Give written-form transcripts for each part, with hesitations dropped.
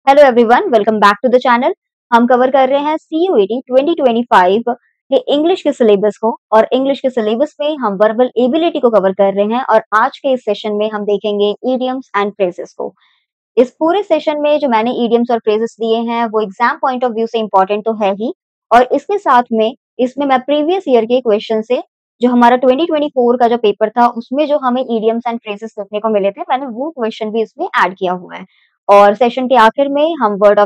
Hello everyone, welcome back to the channel. हम cover कर रहे हैं CUET 2025 के इंग्लिश के सिलेबस को और इंग्लिश के सिलेबस में हम वर्बल एबिलिटी को कवर कर रहे हैं और आज के इस सेशन में हम देखेंगे इडियम्स एंड फ्रेजेस को। इस पूरे सेशन में जो मैंने इडियम्स और फ्रेजेस दिए हैं वो एग्जाम पॉइंट ऑफ व्यू से इम्पोर्टेंट तो है ही, और इसके साथ में इसमें मैं प्रीवियस ईयर के क्वेश्चन से जो हमारा 2024 का जो पेपर था उसमें जो हमें इडियम्स एंड फ्रेजेस देखने को मिले थे, मैंने वो क्वेश्चन भी इसमें ऐड किया हुआ है। और सेशन के आखिर में हम वर्ड्स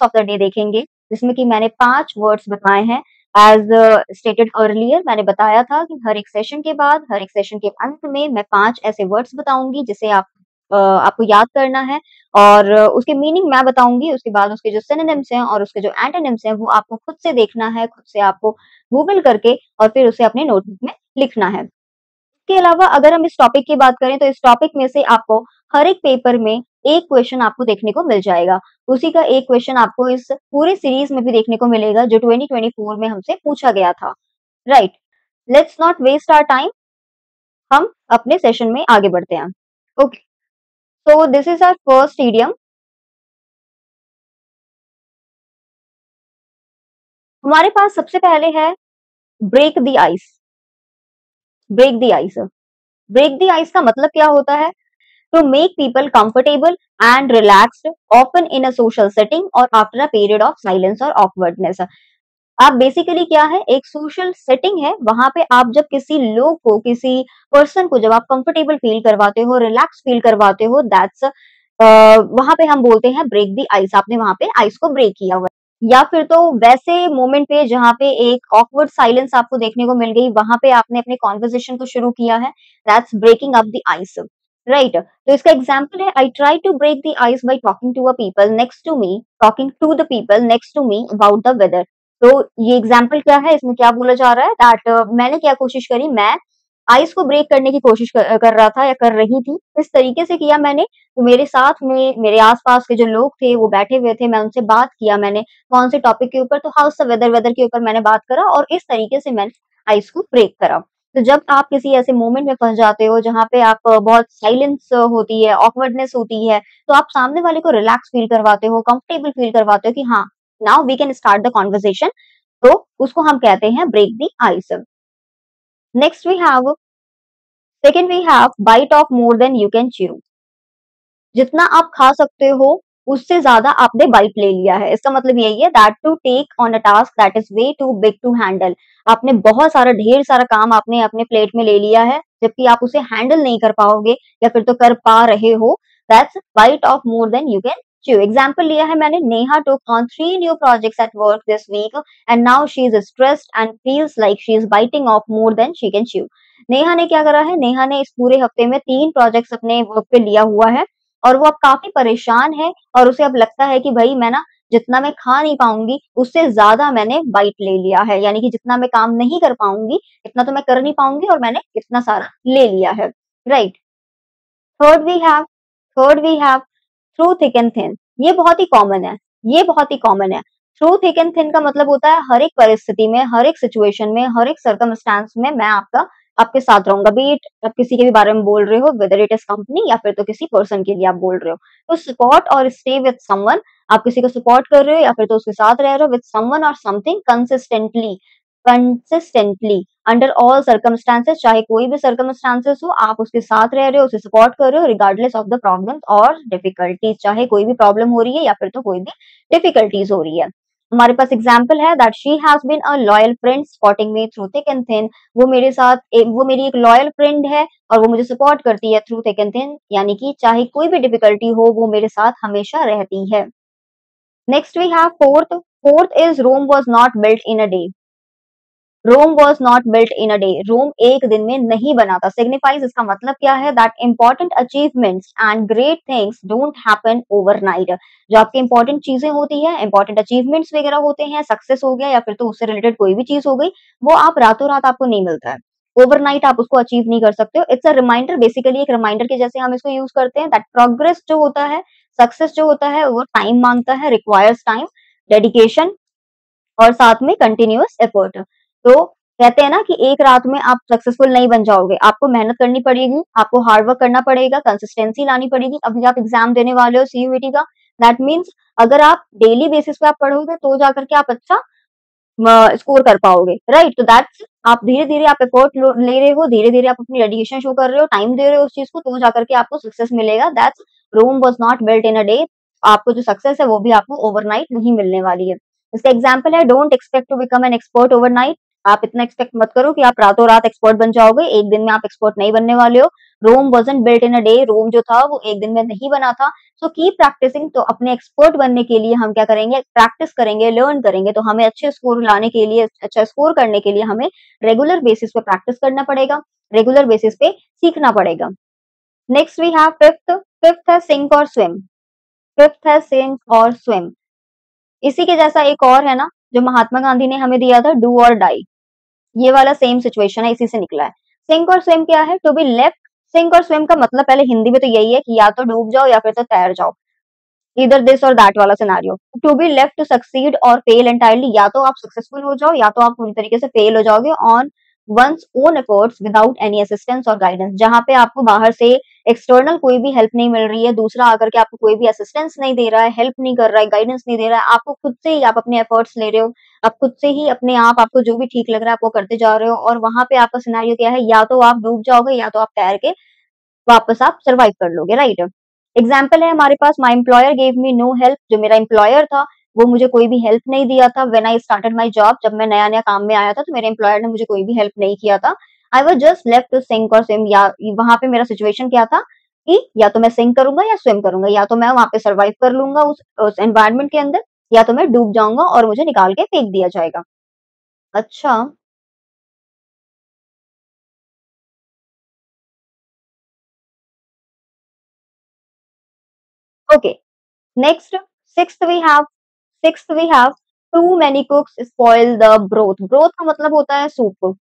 ऑफ द डे देखेंगे, जिसमें कि मैंने 5 वर्ड्स बताए हैं। एज स्टेटेड अर्लियर मैंने बताया था कि हर एक सेशन के बाद, हर एक सेशन के अंत में मैं 5 ऐसे वर्ड्स बताऊंगी जिसे आपको याद करना है, और उसके मीनिंग मैं बताऊंगी। उसके बाद उसके जो सिनोनिम्स हैं और उसके जो एंटोनिम्स हैं वो आपको खुद से देखना है, खुद से आपको गूगल करके और फिर उसे अपने नोटबुक में लिखना है। इसके अलावा अगर हम इस टॉपिक की बात करें तो इस टॉपिक में से आपको हर एक पेपर में एक क्वेश्चन आपको देखने को मिल जाएगा। उसी का एक क्वेश्चन आपको इस पूरे सीरीज में भी देखने को मिलेगा जो 2024 में हमसे पूछा गया था। Right, let's not waste our time, हम अपने सेशन में आगे बढ़ते हैं। Okay, so this is our first idiom। हमारे पास सबसे पहले है break the ice. Break the ice, break the ice का मतलब क्या होता है? To make people comfortable and relaxed often in a social setting और after a period of silence और ऑकवर्डनेस। आप बेसिकली क्या है, एक सोशल सेटिंग है, वहां पे आप जब किसी लोग को, किसी पर्सन को जब आप कंफर्टेबल फील करवाते हो, रिलैक्स फील करवाते हो, दैट्स वहां पे हम बोलते हैं ब्रेक द आइस। आपने वहां पे आइस को ब्रेक किया हुआ है। या फिर तो वैसे मोमेंट पे जहां पे एक ऑकवर्ड साइलेंस आपको देखने को मिल गई, वहां पे आपने अपने कॉन्वर्सेशन को शुरू किया है, that's breaking up the ice. Right, तो इसका एग्जाम्पल है, I try to break the ice by talking to a people next to me, talking to the people next to me about the weather. तो ये example क्या है, इसमें क्या बोला जा रहा है, दैट मैंने क्या कोशिश करी, मैं आइस को ब्रेक करने की कोशिश कर रहा था या कर रही थी। इस तरीके से किया मैंने, तो मेरे साथ में मेरे आसपास के जो लोग थे वो बैठे हुए थे, मैं उनसे बात किया, मैंने कौन से टॉपिक के ऊपर, तो हाउस द वेदर, वेदर के ऊपर मैंने बात करा और इस तरीके से मैंने आइस को ब्रेक करा। तो जब आप किसी ऐसे मोमेंट में फंस जाते हो जहां पे आप बहुत साइलेंस होती है, ऑकवर्डनेस होती है, तो आप सामने वाले को रिलैक्स फील करवाते हो, कंफर्टेबल फील करवाते हो कि हाँ, now we can start the conversation, तो उसको हम कहते हैं break the ice. Next we have, second we have bite off more than you can chew. जितना आप खा सकते हो उससे ज्यादा आपने बाइट ले लिया है। इसका मतलब यही है, that to take on a task that is way too big to handle. आपने बहुत सारा, ढेर सारा काम आपने अपने प्लेट में ले लिया है, जबकि आप उसे हैंडल नहीं कर पाओगे या फिर तो कर पा रहे हो, that's bite off more than you can chew. Example लिया है मैंने, Neha took on 3 new projects at work this week and now she is stressed and feels like she is biting off more than she can chew. Neha ने क्या करा है, नेहा ने इस पूरे हफ्ते में 3 प्रोजेक्ट्स अपने वर्क पे लिया हुआ है और वो अब काफी परेशान है और उसे अब लगता है कि भाई मैं ना, जितना मैं खा नहीं पाऊंगी उससे ज्यादा मैंने बाइट ले लिया है, यानी कि जितना मैं काम नहीं कर पाऊंगी इतना तो मैं कर नहीं पाऊंगी और मैंने इतना सारा ले लिया है। Right, third we have third we have through thick and thin. ये बहुत ही कॉमन है, ये बहुत ही कॉमन है। थ्रू थिक एंड थिन का मतलब होता है हर एक परिस्थिति में, हर एक सिचुएशन में, हर एक सर्कमस्टांस में मैं आपके साथ रहूंगा। बी इट आप किसी के भी बारे में बोल रहे हो, वेदर इट इज कंपनी या फिर तो किसी पर्सन के लिए आप बोल रहे हो, तो सपोर्ट और स्टे विद समवन, आप किसी को सपोर्ट कर रहे हो या फिर तो उसके साथ रह रहे हो, विद समवन और something consistently, consistently under all circumstances, चाहे कोई भी सर्कमस्टांसेस हो, आप उसके साथ रह रहे हो, उसे सपोर्ट कर रहे हो रिगार्डलेस ऑफ द प्रॉब्लम और डिफिकल्टीज, चाहे कोई भी प्रॉब्लम हो रही है या फिर तो कोई भी डिफिकल्टीज हो रही है। हमारे पास एग्जाम्पल है, that she has been a loyal friend supporting me through thick and thin. वो मेरी एक लॉयल फ्रेंड है और वो मुझे सपोर्ट करती है थ्रू थिक एंड थिन, यानी कि चाहे कोई भी डिफिकल्टी हो वो मेरे साथ हमेशा रहती है। Next we have fourth, fourth is Rome was not built in a day. Rome was not built in a day, Rome एक दिन में नहीं बना था। सिग्निफाइज, इसका मतलब क्या है, that important achievements and great things don't happen overnight. जो आपकी इंपॉर्टेंट चीजें होती है, इंपॉर्टेंट अचीवमेंट्स वगैरह होते हैं, सक्सेस हो गया या फिर तो उससे रिलेटेड कोई भी चीज हो गई, वो आप रातों रात आपको नहीं मिलता है, ओवरनाइट आप उसको अचीव नहीं कर सकते हो। इट्स अ रिमाइंडर, बेसिकली एक रिमाइंडर के जैसे हम इसको यूज करते हैं, दैट प्रोग्रेस जो होता है, सक्सेस जो होता है वो टाइम मांगता है, रिक्वायर्स टाइम, डेडिकेशन और साथ में कंटिन्यूअस एफर्ट। तो कहते हैं ना कि एक रात में आप सक्सेसफुल नहीं बन जाओगे, आपको मेहनत करनी पड़ेगी, आपको हार्ड वर्क करना पड़ेगा, कंसिस्टेंसी लानी पड़ेगी। अभी आप एग्जाम देने वाले हो CUET का, दैट मीन्स अगर आप डेली बेसिस पे आप पढ़ोगे तो जाकर के आप अच्छा स्कोर कर पाओगे, राइट? तो दैट्स आप धीरे-धीरे आप एफर्ट ले रहे हो, धीरे-धीरे आप अपनी डेडिकेशन शो कर रहे हो, टाइम दे रहे हो उस चीज़ को, तो जाकर के आपको सक्सेस मिलेगा। That's Rome was not built in a day. आपको जो सक्सेस है वो भी आपको ओवरनाइट नहीं मिलने वाली है। इसका एग्जांपल है don't expect to become an expert overnight. आप इतना एक्सपेक्ट मत करो कि आप रातों-रात एक्सपर्ट बन जाओगे, एक दिन में आप एक्सपर्ट नहीं बनने वाले हो। Rome wasn't built in a day. Rome जो था वो एक दिन में नहीं बना था। So keep practicing. तो अपने एक्सपर्ट बनने के लिए हम क्या करेंगे, प्रैक्टिस करेंगे, लर्न करेंगे। तो हमें अच्छे स्कोर लाने के लिए, अच्छा स्कोर करने के लिए हमें रेगुलर बेसिस पे प्रैक्टिस करना पड़ेगा, रेगुलर बेसिस पे सीखना पड़ेगा। Next we have fifth. Fifth है सिंक और स्विम। फिफ्थ है सिंक और स्विम। इसी के जैसा एक और है ना, जो महात्मा गांधी ने हमें दिया था, डू और डाई। ये वाला सेम सिचुएशन है, इसी से निकला है। सिंक और स्विम क्या है? To be left. सिंक और स्विम का मतलब पहले हिंदी में तो यही है कि या तो डूब जाओ या फिर तो तैर जाओ, इधर दिस और दैट वाला scenario. To be left to succeed और फेल एंटायरली। या तो आप सक्सेसफुल हो जाओ या तो आप पूरी तरीके से फेल हो जाओगे on one's own efforts without any assistance और गाइडेंस। जहां पे आपको बाहर से एक्सटर्नल कोई भी हेल्प नहीं मिल रही है, दूसरा आकर के आपको कोई भी असिस्टेंस नहीं दे रहा है, हेल्प नहीं कर रहा है, गाइडेंस नहीं दे रहा है, आपको खुद से ही आप अपने एफर्ट्स ले रहे हो, आप खुद से ही अपने आप आपको जो भी ठीक लग रहा है आप वो करते जा रहे हो, और वहां पे आपका सिनेरियो क्या है, या तो आप डूब जाओगे या तो आप तैर के वापस आप सर्वाइव कर लोगे, राइट? एग्जाम्पल है हमारे पास, my employer gave me no help. जो मेरा एम्प्लॉयर था वो मुझे कोई भी हेल्प नहीं दिया था। When I started my job, जब मैं नया नया काम में आया था तो मेरे एम्प्लॉयर ने मुझे कोई भी हेल्प नहीं किया था। I was just left to sink और स्विम। या वहां पे मेरा सिचुएशन क्या था कि या तो मैं सिंक करूंगा या स्विम करूंगा, या तो मैं वहां पे सर्वाइव कर लूंगा उस एनवायरमेंट के अंदर, या तो मैं डूब जाऊंगा और मुझे निकाल के फेंक दिया जाएगा। अच्छा, okay. Next, sixth we have sixth we have too many cooks spoil the broth. Broth का मतलब होता है सूप।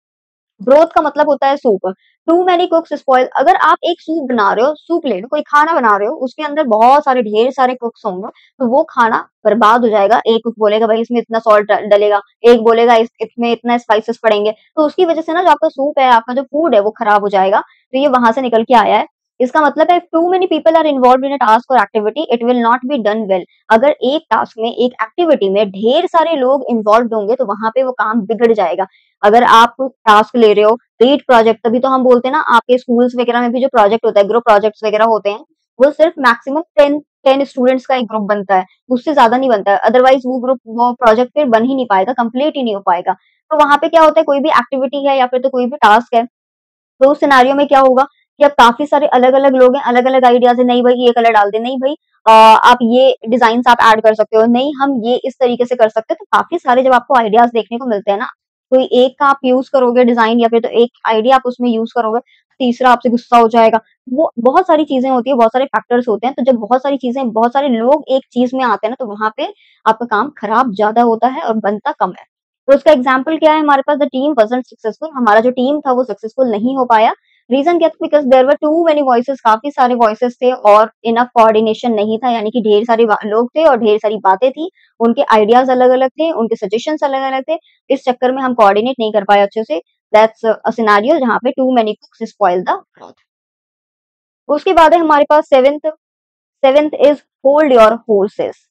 ब्रोथ का मतलब होता है soup. Too many cooks spoil. अगर आप एक सूप बना रहे हो, सूप ले लो, कोई खाना बना रहे हो, उसके अंदर बहुत सारे ढेर सारे कुक्स होंगे, तो वो खाना बर्बाद हो जाएगा। एक कुक बोलेगा भाई इसमें इतना सॉल्ट डलेगा, एक बोलेगा इसमें इतना स्पाइसेस पड़ेंगे, तो उसकी वजह से ना जो आपका सूप है, आपका जो फूड है वो खराब हो जाएगा। तो ये वहां से निकल के आया है। इसका मतलब है too many people are involve in a task और activity it will not be done well. अगर एक टास्क में, एक एक्टिविटी में ढेर सारे लोग इन्वॉल्व होंगे तो वहां पे वो काम बिगड़ जाएगा। अगर आप टास्क ले रहे हो, रीड प्रोजेक्ट, तभी तो हम बोलते हैं ना, आपके स्कूल्स वगैरह में भी जो प्रोजेक्ट होता है, ग्रुप प्रोजेक्ट्स वगैरह होते हैं, वो सिर्फ मैक्सिमम 10 स्टूडेंट्स का एक ग्रुप बनता है, उससे ज्यादा नहीं बनता है। अदरवाइज वो प्रोजेक्ट फिर बन ही नहीं पाएगा, कंप्लीट ही नहीं हो पाएगा। तो वहां पे क्या होता है, कोई भी एक्टिविटी है या फिर तो कोई भी टास्क है, तो उस सिनेरियो में क्या होगा कि अब काफी सारे अलग-अलग लोग हैं, अलग-अलग आइडियाज है, नहीं भाई ये कलर डाल दे, नहीं भाई आप ये डिजाइन्स आप ऐड कर सकते हो, नहीं हम ये इस तरीके से कर सकते हैं। तो काफी सारे जब आपको आइडियाज देखने को मिलते हैं ना, कोई एक का आप यूज करोगे डिजाइन या फिर तो एक आइडिया आप उसमें यूज करोगे, तीसरा आपसे गुस्सा हो जाएगा। वो बहुत सारी चीजें होती है, बहुत सारे फैक्टर्स होते हैं। तो जब बहुत सारी चीजें, बहुत सारे लोग एक चीज में आते हैं ना, तो वहां पे आपका काम खराब ज्यादा होता है और बनता कम है। तो उसका एग्जाम्पल क्या है हमारे पास, द टीम वाज़न्ट सक्सेसफुल। हमारा जो टीम था वो सक्सेसफुल नहीं हो पाया। रीजन क्या था, because there were too many voices, काफी सारे वॉइसेस थे और इनफ कोऑर्डिनेशन नहीं था, यानी कि ढेर सारे लोग थे और ढेर सारी बातें थी, उनके आइडियाज अलग अलग थे, उनके सजेशंस अलग अलग थे। इस चक्कर में हम कोऑर्डिनेट नहीं कर पाए अच्छे से। दैट्स अ सिनेरियो जहां पे too many cooks spoil the broth. उसके बाद है हमारे पास seventh. Seventh is hold your horses.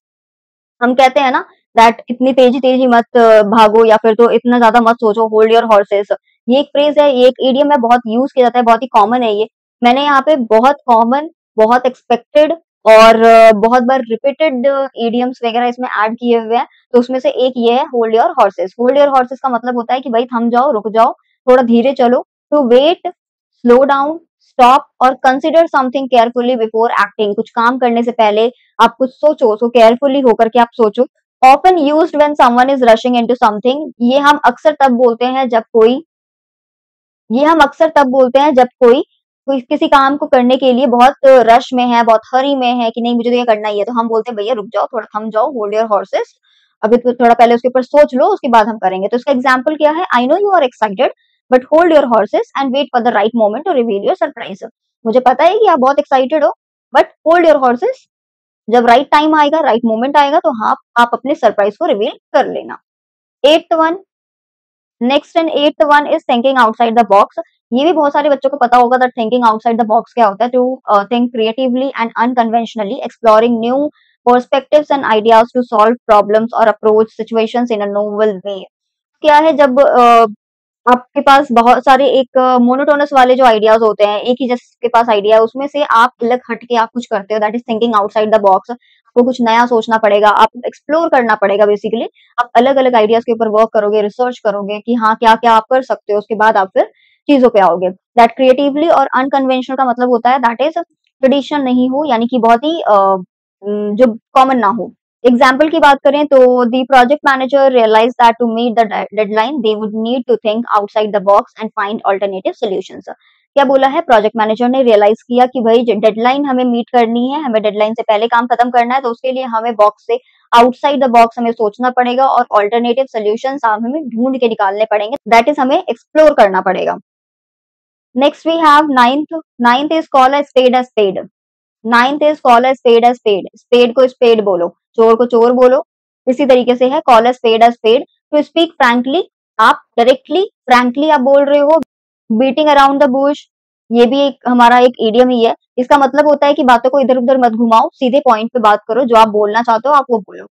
हम कहते हैं ना दैट इतनी तेजी तेजी मत भागो या फिर तो इतना ज्यादा मत सोचो, होल्ड योर हॉर्सेस। ये एक फ्रेज है, ये एक इडियम है, बहुत यूज किया जाता है, बहुत ही कॉमन है ये। मैंने यहाँ पे बहुत कॉमन, बहुत एक्सपेक्टेड और बहुत बार रिपीटेड इडियम्स वगैरह इसमें ऐड किए हुए हैं। तो उसमें से एक ये है, hold your horses. Hold your horses का मतलब होता है कि भाई थम जाओ, रुक जाओ, थोड़ा धीरे चलो। To wait, slow down, stop और consider something carefully before acting. कुछ काम करने से पहले आप कुछ सोचो, सो केयरफुली होकर के आप सोचो। Often used when someone is rushing into something. ये हम अक्सर तब बोलते हैं जब कोई कोई किसी काम को करने के लिए बहुत रश में है, बहुत हरी में है कि नहीं मुझे तो ये करना ही है, तो हम बोलते हैं भैया रुक जाओ, थोड़ा थम जाओ, होल्ड योर हॉर्सेस, अभी तो थोड़ा पहले उसके ऊपर सोच लो, उसके बाद हम करेंगे। तो इसका एग्जाम्पल क्या है, I know you are excited but hold your horses and wait for the right moment to reveal your surprise. मुझे पता है कि आप बहुत एक्साइटेड हो, बट होल्ड योर हॉर्सेस, जब राइट टाइम आएगा, राइट मोमेंट आएगा, तो हाँ आप अपने सरप्राइज को रिवील कर लेना। Eighth one, next and eighth one is thinking outside the box. ये भी बहुत सारे बच्चों को पता होगा that thinking outside the box क्या होता है, to think creatively and unconventionally, exploring new perspectives and ideas to solve problems और approach situations in a novel way. क्या है, जब आपके पास बहुत सारे एक मोनोटोनस वाले जो आइडियाज होते हैं, एक ही जिसके पास आइडिया है, उसमें से आप अलग हट के आप कुछ करते हो, that is thinking outside the box. आपको कुछ नया सोचना पड़ेगा, आप एक्सप्लोर करना पड़ेगा बेसिकली। आप अलग अलग आइडियाज के ऊपर वर्क करोगे, रिसर्च करोगे कि हाँ क्या क्या आप कर सकते हो, उसके बाद आप फिर चीजों पे आओगे। दैट क्रिएटिवली और अनकन्वेंशनल का मतलब होता है दैट इज ट्रेडिशनल नहीं हो, यानी कि बहुत ही जो कॉमन ना हो। एग्जाम्पल की बात करें तो the project manager realise that to meet the deadline they would need to think outside the box and find alternative solutions. क्या बोला है, प्रोजेक्ट मैनेजर ने रियलाइज किया कि भाई डेडलाइन हमें मीट करनी है, हमें डेडलाइन से पहले काम खत्म करना है, तो उसके लिए हमें बॉक्स से आउटसाइड द बॉक्स हमें सोचना पड़ेगा और अल्टरनेटिव सॉल्यूशंस हमें ढूंढ के निकालने पड़ेंगे, दैट इज हमें एक्सप्लोर करना पड़ेगा। Next we have ninth. Ninth is called as spade as spade. Ninth is call as spade as spade. Spade को स्पेड बोलो, चोर को चोर बोलो। इसी तरीके से है call as spade as spade. To speak frankly, आप डायरेक्टली फ्रैंकली आप बोल रहे हो। बीटिंग अराउंड द बुश, ये भी एक हमारा एक इडियम ही है। इसका मतलब होता है कि बातों को इधर उधर मत घुमाओ, सीधे पॉइंट पे बात करो, जो आप बोलना चाहते हो आप वो बोलो।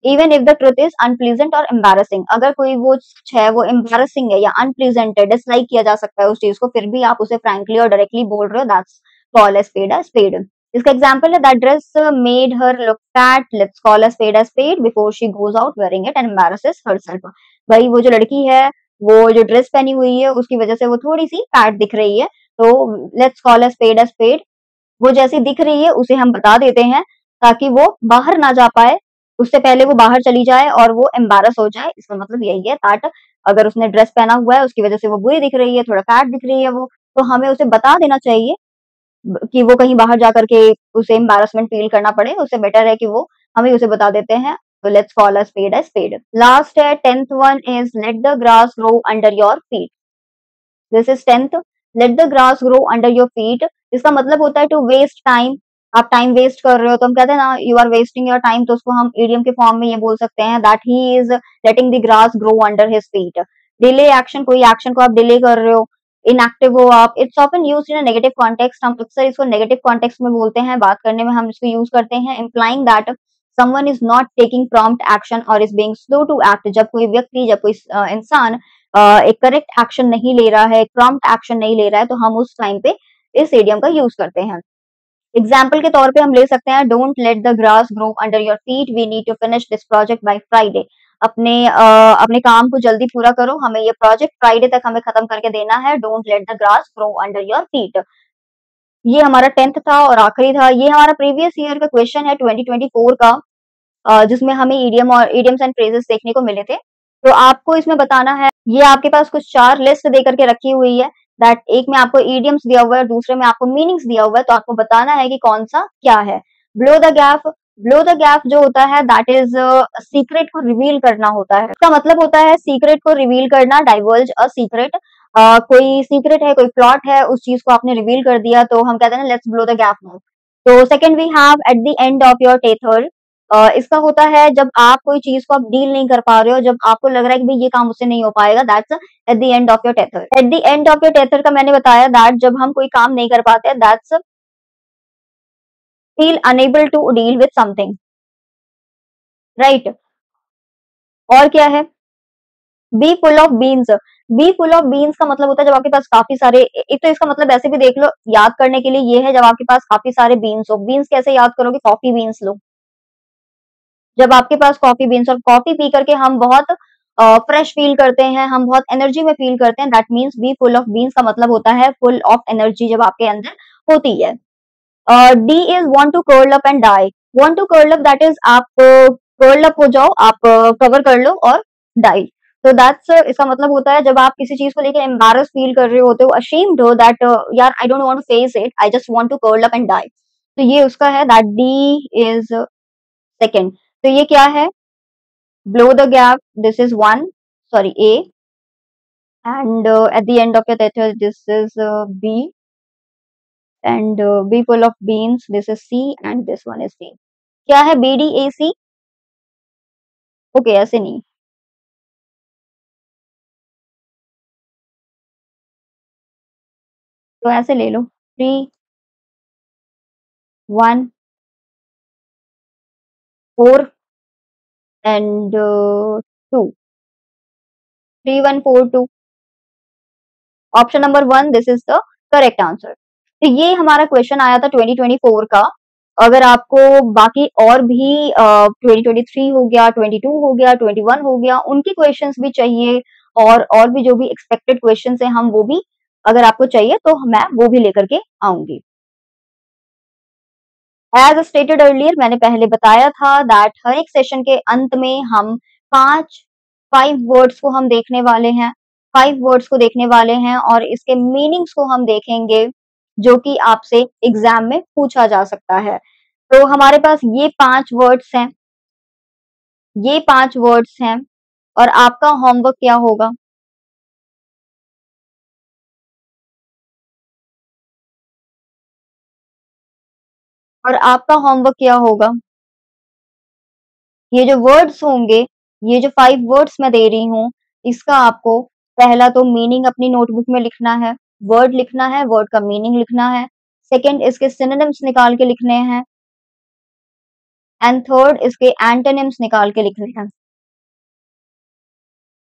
Even if the truth is unpleasant और एम्बेरसिंग, अगर कोई वो सच है वो एम्बेरसिंग है या अनप्लीजेंट है, डिसलाइक किया जा सकता है उस चीज को, फिर भी आप उसे फ्रैंकली और डायरेक्टली बोल रहे हो, that's call a spade a spade। इसका एग्जाम्पल है that dress made her look fat, let's call a spade before she goes out wearing it and embarrasses herself. भाई वो जो लड़की है, वो जो ड्रेस पहनी हुई है उसकी वजह से वो थोड़ी सी फैट दिख रही है, तो लेट्स कॉल a spade। वो जैसी दिख रही है उसे हम बता देते हैं ताकि वो बाहर ना जा पाए, उससे पहले वो बाहर चली जाए और वो एम्बैरस हो जाए। इसका मतलब यही है दैट अगर उसने ड्रेस पहना हुआ है उसकी वजह से वो बुरी दिख रही है, थोड़ा फैट दिख रही है वो, तो हमें उसे बता देना चाहिए कि वो कहीं बाहर जाकर के उसे एम्बैरसमेंट फील करना पड़े, उससे बेटर है कि वो हमें उसे बता देते हैं। तो let's call a spade. Last है 10th one is let the grass grow under your feet. This is 10th। Let the grass grow under your feet, इसका मतलब होता है टू वेस्ट टाइम। आप टाइम वेस्ट कर रहे हो तो हम कहते हैं ना you are wasting your time, तो उसको हम इडियम के फॉर्म में ये बोल सकते हैं that he is letting the grass grow under his feet. Delay action, कोई एक्शन को आप डिले कर रहे हो, इनएक्टिव हो आप। It's often used in a negative context, हम अक्सर इसको नेगेटिव कॉन्टेक्स्ट में बोलते हैं, बात करने में हम इसको यूज करते हैं, implying that someone is not taking prompt action or is being slow to act। जब कोई व्यक्ति, जब कोई इंसान एक करेक्ट एक्शन नहीं ले रहा है, एक प्रॉम्प्ट एक्शन नहीं ले रहा है, तो हम उस टाइम पे इस इडियम का यूज करते हैं। एग्जाम्पल के तौर पे हम ले सकते हैं don't let the grass grow under your feet, we need to finish this project by Friday. अपने काम को जल्दी पूरा करो, हमें ये प्रोजेक्ट फ्राइडे तक हमें खत्म करके देना है। Don't let the grass grow under your feet. ये हमारा 10th था और आखिरी था। ये हमारा प्रीवियस ईयर का क्वेश्चन है 2024 का, जिसमें हमें इडियम और इडियम्स एंड फ्रेजेस देखने को मिले थे। तो आपको इसमें बताना है, ये आपके पास कुछ 4 लिस्ट दे करके रखी हुई है, दैट एक में आपको इडियम्स दिया हुआ है, दूसरे में आपको मीनिंग्स दिया हुआ है, तो आपको बताना है कि कौन सा क्या है। Blow the gap, blow the gap जो होता है दैट इज सीक्रेट को रिवील करना होता है। इसका मतलब होता है सीक्रेट को रिवील करना, डाइवर्ज अ सीक्रेट। कोई सीक्रेट है, कोई प्लॉट है, उस चीज को आपने रिवील कर दिया, तो हम कहते हैं let's blow the gap now. तो second we have at the end of your tether. इसका होता है जब आप कोई चीज को आप डील नहीं कर पा रहे हो, जब आपको लग रहा है कि भाई ये काम मुझसे नहीं हो पाएगा, that's eight the end of your tether. Eight the end of your tether का मैंने बताया दैट जब हम कोई काम नहीं कर पाते, that's feel unable to deal with something, right. और क्या है, be full of beans. Be full of beans का मतलब होता है जब आपके पास काफी सारे, एक तो इसका मतलब ऐसे भी देख लो याद करने के लिए, ये है जब आपके पास काफी सारे बीन्स हो। बीन्स कैसे याद करोगे, कॉफी बीन्स लो। जब आपके पास कॉफी बीन्स, और कॉफी पी करके हम बहुत फ्रेश फील करते हैं, हम बहुत एनर्जी में फील करते हैं, that means be full of beans का मतलब होता है फुल ऑफ एनर्जी जब आपके अंदर होती है। D is want to curl up and die. Want to curl up that is आप कर्ल अप हो जाओ, आप कवर कर लो, और डाई, तो दैट्स इसका मतलब होता है जब आप किसी चीज को लेकर एम्बैरस फील कर रहे होते हो, अशेम्ड हो दैट यार I don't want to face it, I just want to curl up and die, तो ये उसका है दैट डी इज सेकंड। तो ये क्या है, blow the gap, this is one, sorry A, and at the end of your tether this is B, and B full of beans, this is C, and this one is D। क्या है BDAC? Okay ऐसे नहीं, तो ऐसे ले लो 3 1 4 and 2, 3142. Option number 1 this is the correct answer. तो ये हमारा क्वेश्चन आया था 2024 का। अगर आपको बाकी और भी 2023 हो गया, 22 हो गया, 21 हो गया, उनके क्वेश्चंस भी चाहिए और भी जो भी एक्सपेक्टेड क्वेश्चंस हैं हम वो भी अगर आपको चाहिए तो मैं वो भी लेकर के आऊंगी। एज स्टेटेड अर्लियर मैंने पहले बताया था दैट हर एक सेशन के अंत में हम 5 वर्ड्स को हम देखने वाले हैं, 5 वर्ड्स को देखने वाले हैं और इसके मीनिंग्स को हम देखेंगे जो कि आपसे एग्जाम में पूछा जा सकता है। तो हमारे पास ये 5 वर्ड्स हैं, ये 5 वर्ड्स हैं और आपका होमवर्क क्या होगा? और आपका होमवर्क क्या होगा? ये जो वर्ड्स होंगे, ये जो 5 वर्ड्स मैं दे रही हूँ, इसका आपको पहला तो मीनिंग अपनी नोटबुक में लिखना है, वर्ड लिखना है, वर्ड का मीनिंग लिखना है। सेकंड इसके सिनोनिम्स निकाल के लिखने हैं एंड थर्ड इसके एंटोनिम्स निकाल के लिखने हैं।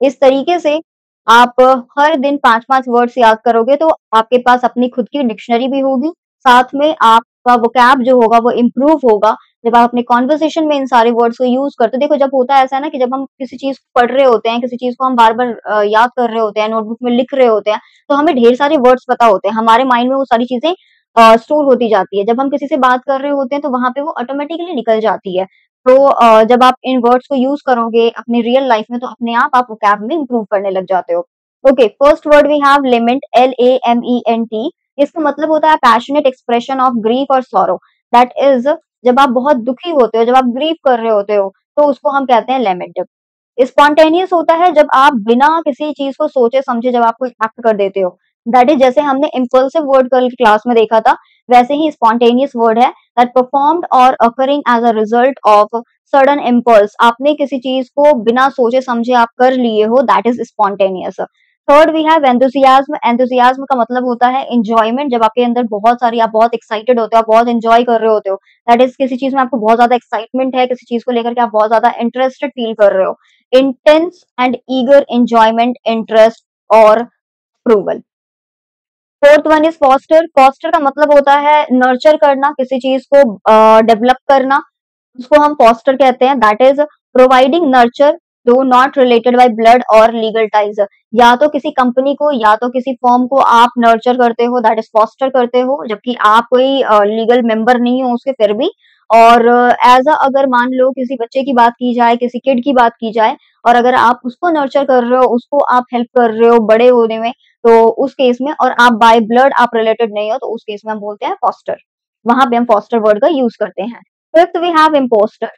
इस तरीके से आप हर दिन 5-5 वर्ड्स याद करोगे तो आपके पास अपनी खुद की डिक्शनरी भी होगी, साथ में आपका वोकैब जो होगा वो इम्प्रूव होगा। जब आप अपने कन्वर्सेशन में इन सारे वर्ड्स को यूज़ करते हो, देखो जब होता है ऐसा है ना कि जब हम किसी चीज़ को पढ़ रहे होते हैं, किसी चीज़ को हम बार-बार याद कर रहे होते हैं, नोटबुक में लिख रहे होते हैं, तो हमें ढेर सारे वर्ड्स पता होते हैं, हमारे माइंड में वो सारी चीज़ें स्टोर होती जाती है। जब हम किसी से बात कर रहे होते हैं तो वहाँ पे वो ऑटोमेटिकली निकल जाती है। तो जब आप इन वर्ड्स को यूज़ करोगे अपनी रियल लाइफ में तो अपने आप वोकैब में इम्प्रूव करने लग जाते हो। Okay, first word we have lament, LAMENT। इसका मतलब होता है पैशनेट एक्सप्रेशन ऑफ ग्रीफ और सॉरो। दैट इज जब आप बहुत दुखी होते हो, जब आप ग्रीव कर रहे होते हो, तो उसको हम कहते हैं लेमेंट। स्पॉन्टेनियस होता है जब आप बिना किसी चीज को सोचे समझे जब आप कोई एक्ट कर देते हो। दैट इज जैसे हमने इम्पल्सिव वर्ड कल की क्लास में देखा था, वैसे ही स्पॉन्टेनियस वर्ड है दैट परफॉर्म्ड और occurring as a result of sudden impulse. आपने किसी चीज को बिना सोचे समझे आप कर लिए हो, that is spontaneous. Third we have enthusiasm. Enthusiasm का मतलब होता है एंजॉयमेंट, जब आपके अंदर बहुत सारी आप बहुत एक्साइटेड होते हो, आप बहुत एंजॉय कर रहे होते हो। दैट इज किसी चीज में आपको बहुत ज्यादा एक्साइटमेंट है, किसी चीज को लेकर के आप बहुत ज्यादा इंटरेस्टेड फील कर रहे हो। Intense and eager enjoyment, interest और approval. Fourth one is foster. Foster का मतलब होता है नर्चर करना, किसी चीज को डेवलप करना, उसको हम फॉस्टर कहते हैं। दैट इज प्रोवाइडिंग नर्चर दो नॉट रिलेटेड बाय ब्लड और लीगल टाइज। या तो किसी कंपनी को या तो किसी फर्म को आप नर्चर करते हो, दैट इज फॉस्टर करते हो, जबकि आप कोई लीगल मेंबर नहीं हो उसके फिर भी। और एज अ अगर मान लो किसी बच्चे की बात की जाए, किसी किड की बात की जाए, और अगर आप उसको नर्चर कर रहे हो, उसको आप हेल्प कर रहे हो बड़े होने में, तो उस केस में, और आप बाय ब्लड आप रिलेटेड नहीं हो, तो उस केस में हम बोलते हैं फॉस्टर। वहां पे हम फॉस्टर वर्ड का यूज करते हैं। Fifth we have imposter.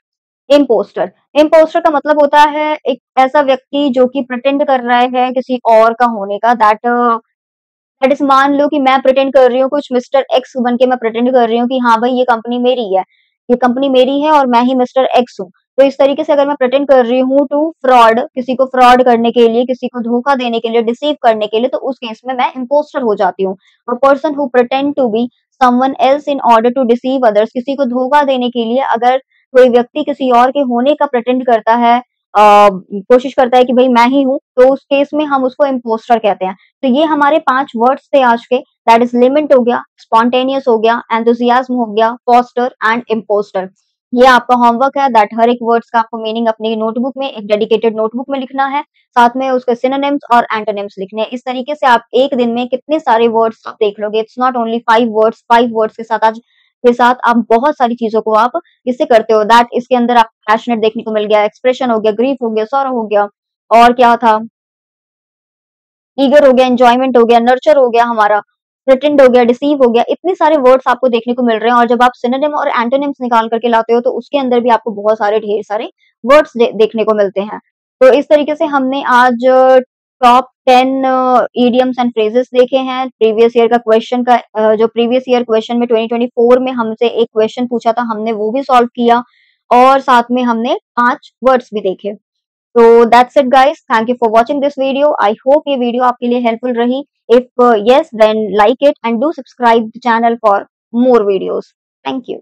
Imposter, imposter का मतलब होता है एक ऐसा व्यक्ति जो कि प्रिटेंड कर रहा है किसी और का होने का। दैट इज मान लो कि मैं प्रिटेंड कर रही हूँ कुछ मिस्टर एक्स बन के, मैं प्रिटेंड कर रही हूँ कि हाँ भाई ये कंपनी मेरी है, ये कंपनी मेरी है और मैं ही मिस्टर एक्स हूँ। तो इस तरीके से अगर मैं प्रिटेंड कर रही हूँ टू फ्रॉड, किसी को फ्रॉड करने के लिए, किसी को धोखा देने के लिए, डिसीव करने के लिए, तो उस केस में मैं इम्पोस्टर हो जाती हूँ। A person who pretend to be someone else in order to deceive others. किसी को धोखा देने के लिए अगर कोई व्यक्ति किसी और के होने का प्रिटेंड करता है, कोशिश करता है कि भाई मैं ही हूँ, तो उस केस में हम उसको इम्पोस्टर कहते हैं। तो ये हमारे 5 वर्ड्स थे आज के। दैट इज लिमिट हो गया, स्पॉन्टेनियस हो गया, एंथुसियाज्म हो गया, फॉस्टर एंड इम्पोस्टर। ये आपका होमवर्क है दैट हर एक वर्ड्स का आपको मीनिंग अपनी नोटबुक में, एक डेडिकेटेड नोटबुक में लिखना है, साथ में उसके सिनोनिम्स और एंटोनिम्स लिखने हैं। इस तरीके से आप एक दिन में कितने सारे वर्ड्स आप देख लोगे। It's not only 5 words, 5 words के साथ आप बहुत सारी चीजों को आप इससे करते हो। दैट इसके अंदर आप पैशनेट देखने को मिल गया, एक्सप्रेशन हो गया, ग्रीफ हो गया, सॉरो हो गया, और क्या था, ईगर हो गया, एंजॉयमेंट हो गया, नर्चर हो गया हमारा, प्रिटेंड हो गया, डिसीव हो गया। इतने सारे वर्ड्स आपको देखने को मिल रहे हैं और जब आप सिनोनिम और एंटोनिम्स निकाल करके लाते हो तो उसके अंदर भी आपको बहुत सारे ढेर सारे वर्ड्स देखने को मिलते हैं। तो इस तरीके से हमने आज टॉप 10 इडियम्स एंड फ्रेजेस देखे हैं। प्रीवियस ईयर का क्वेश्चन का जो प्रीवियस ईयर क्वेश्चन में 2024 में हमसे एक क्वेश्चन पूछा था, हमने वो भी सॉल्व किया और साथ में हमने 5 वर्ड्स भी देखे। So that's it guys. Thank you for watching this video. I hope ये वीडियो आपके लिए हेल्पफुल रही. If yes, then like it and do subscribe the channel for more videos. Thank you.